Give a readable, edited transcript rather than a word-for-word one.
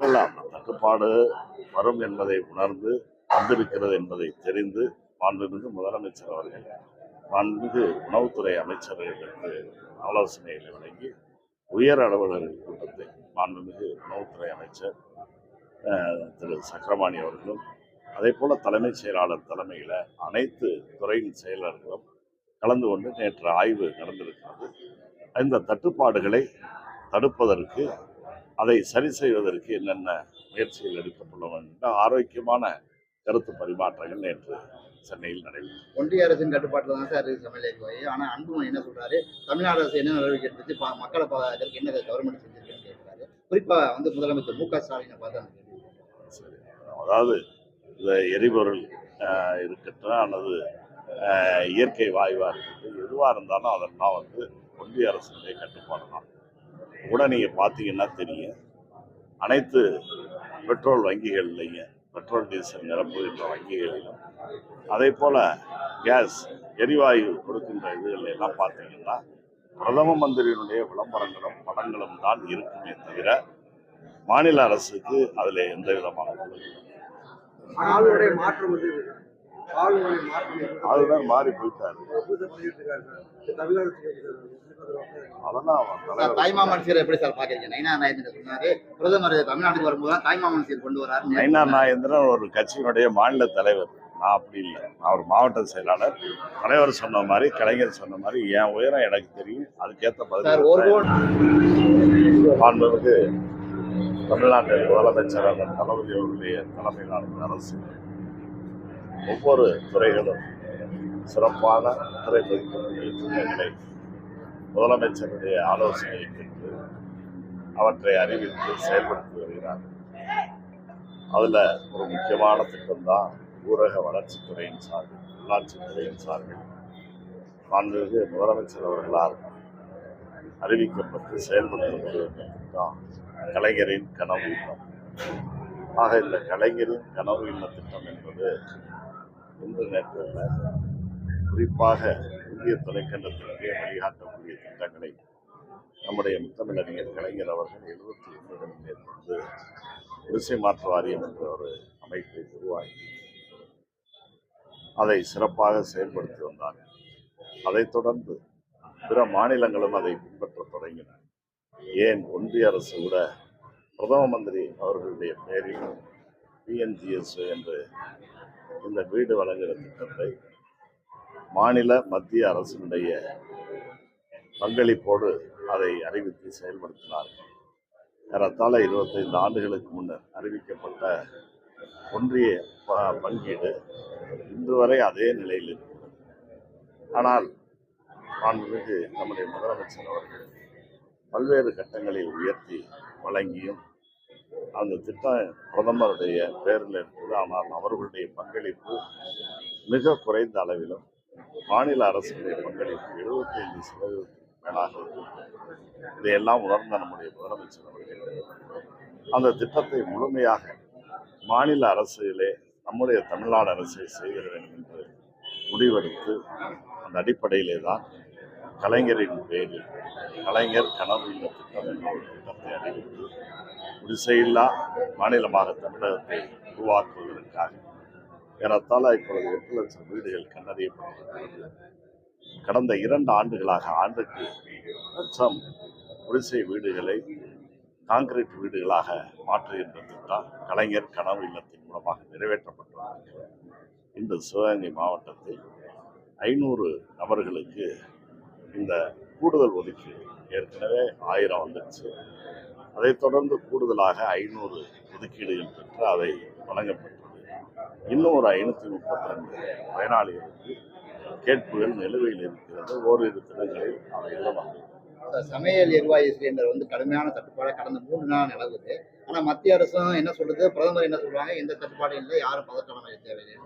இல்ல அந்த தட்டுப்பாடு வரும் என்பதை உணர்ந்து வந்திருக்கிறது என்பதை தெரிந்து மாண்புமிகு முதலமைச்சர் அவர்கள் மாண்புமிகு உணவுத்துறை அமைச்சர்களுக்கு ஆலோசனைகளை வழங்கி உயர் அலுவலர்கள் கூட்டத்தை மாண்புமிகு உணவுத்துறை அமைச்சர் திரு சக்கரபாணி அவர்களும் அதே போல தலைமைச் செயலாளர் தலைமையில் அனைத்து துறையின் செயலர்களும் கலந்து கொண்டு நேற்று ஆய்வு நடந்திருக்கிறது. இந்த தட்டுப்பாடுகளை தடுப்பதற்கு அதை சரி செய்வதற்கு என்னென்ன முயற்சிகள் எடுக்கப்படும் என்ற ஆரோக்கியமான கருத்து பரிமாற்றங்கள் நேற்று சென்னையில் நடைபெற்றது. ஒன்றிய அரசின் கட்டுப்பாட்டில் தான் சார் சமையல் எரிவாயு. ஆனால் அன்புமணி என்ன சொல்றாரு, தமிழ்நாடு அரசு என்ன நடவடிக்கை எடுத்துச்சு, மக்களை பாதுகாக்கிறதுக்கு என்ன கவர்மெண்ட் செஞ்சிருக்குன்னு கேட்கிறாரு. குறிப்பாக முதலமைச்சர் மு க ஸ்டாலினை பார்த்து சரி, அதாவது இந்த எரிபொருள் இருக்கட்டும் அல்லது இயற்கை வாயுவாக இருக்கட்டும் எதுவாக இருந்தாலும் அதெல்லாம் ஒன்றிய அரசுடைய கட்டுப்பாடு தான். கூட நீங்கள் பார்த்தீங்கன்னா தெரியும், அனைத்து பெட்ரோல் வங்கிகள்லையும் பெட்ரோல் டீசல் நிரப்புகின்ற வங்கிகளிலும் அதே போல் கேஸ் எரிவாயு கொடுக்கின்ற இதுகள் எல்லாம் பார்த்தீங்கன்னா பிரதம மந்திரியினுடைய விளம்பரங்களும் படங்களும் தான் இருக்குமே தவிர மாநில அரசுக்கு அதில் எந்த விதமான ஆளுநர் மாறி போயிட்டாரு. தாய்மாமன் சீர் எப்படி சார் பாக்குறீங்க? நயினா நாகேந்திரன் சொன்னாரு, பிரதமர் தமிழ்நாட்டுக்கு வரும்போது தாய்மாமன் சீர் கொண்டு வராரு. நயினா நாகேந்திரன் ஒரு கட்சியினுடைய மாநில தலைவர், நான் அப்படி இல்லை, நான் ஒரு மாவட்ட செயலாளர். தலைவர் சொன்ன மாதிரி, கலைஞர் சொன்ன மாதிரி என் உயரம் எனக்கு தெரியும், அதுக்கேற்ற பதில் மாண்புமிகு தமிழ்நாட்டின் முதலமைச்சர் அந்த தளபதி அவர்களுடைய தலைமையிலான அரசு ஒவ்வொரு துறைகளும் சிறப்பான திட்டங்களை முதலமைச்சருடைய ஆலோசனையை பெற்று அவற்றை அறிவித்து செயல்படுத்தி வருகிறார். அதில் ஒரு முக்கியமான திட்டம்தான் ஊரக வளர்ச்சித்துறையின் சார்பில், உள்ளாட்சித்துறையின் சார்பில் மாண்புமிகு முதலமைச்சர் அவர்களால் அறிவிக்கப்பட்டு செயல்படுத்தப்படுகிற திட்டம் கலைஞரின் கனவு இல்லம். ஆக இந்த கலைஞரின் கனவு இல்ல திட்டம் என்பது இன்று நேற்று குறிப்பாக இந்திய தொலைக்கண்டத்திற்கே வழிகாட்டக்கூடிய திட்டங்களை நம்முடைய முத்தமிழறிஞர் கலைஞர் அவர்கள் 71 மேற்கொண்டு குடிசை மாற்று வாரியம் என்ற ஒரு அமைப்பை உருவாக்கி அதை சிறப்பாக செயல்படுத்தி வந்தார். அதைத் தொடர்ந்து பிற மாநிலங்களும் அதை பின்பற்ற தொடங்கின. ஏன் ஒன்றிய அரசு கூட பிரதம மந்திரி அவர்களுடைய பெயரில் PNGSY என்று இந்த வீடு வழங்குகிற திட்டத்தை மாநில மத்திய அரசினுடைய பங்களிப்போடு அதை அறிவித்து செயல்படுத்தினார்கள். ஏறத்தாழ 25 ஆண்டுகளுக்கு முன்னர் அறிவிக்கப்பட்ட ஒன்றிய பங்கீடு இன்று வரை அதே நிலையில் இருக்கிறது. ஆனால் மாண்புமிகு நம்முடைய முதலமைச்சர் அவர்கள் பல்வேறு கட்டங்களில் உயர்த்தி வழங்கியும் அந்த திட்டம் பிரதமருடைய பேரில் இருக்குது. ஆனால் அவர்களுடைய பங்களிப்பு மிக குறைந்த அளவிலும் மாநில அரசுடைய பங்களிப்பு 75% மேலாக இதையெல்லாம் உணர்ந்த நம்முடைய முதலமைச்சர் அவர்கள் அந்த திட்டத்தை முழுமையாக மாநில அரசிலே நம்முடைய தமிழ்நாடு அரசை செய்திட வேண்டும் என்று முடிவெடுத்து அந்த அடிப்படையிலே தான் கலைஞரின் பேரில் கலைஞர் கனவு இல்ல திட்டம் என்ற ஒரு திட்டத்தை அறிவித்து குடிசையில்லா மாநிலமாக தமிழகத்தை உருவாக்குவதற்காக ஏறத்தாழ இப்பொழுது 8 லட்சம் வீடுகள் கண்டறியப்பட்டிருக்கிறது. கடந்த 2 ஆண்டுகளாக ஆண்டுக்கு 1 லட்சம் குடிசை வீடுகளை கான்கிரீட் வீடுகளாக மாற்றுகின்ற திட்டம் கலைஞர் கனவு இல்லத்தின் மூலமாக நிறைவேற்றப்பட்டிருக்கிறது. இன்று சிவகங்கை மாவட்டத்தில் 500 நபர்களுக்கு இந்த கூடுதல் ஒதுக்கீடு ஏற்கனவே 1000 வந்துடுச்சு. அதைத் தொடர்ந்து கூடுதலாக 500 ஒதுக்கீடுகள் பெற்று அதை வழங்கப்பட்டது. இன்னும் ஒரு 532 பயனாளிகளுக்கு கேட்புகள் நிலுவையில் இருக்கிறது. ஓரிரு தினங்களில் அவையெல்லாம் வந்தது. சமையல் எரிவாயு சிலிண்டர் கடுமையான தட்டுப்பாடு கடந்த 3 நாள் நிலவுது. ஆனால் மத்திய அரசும் என்ன சொல்றது, பிரதமர் என்ன சொல்றாங்க, எந்த தட்டுப்பாடும் இல்லை, யாரும் பதற்றம் தேவையில்லை.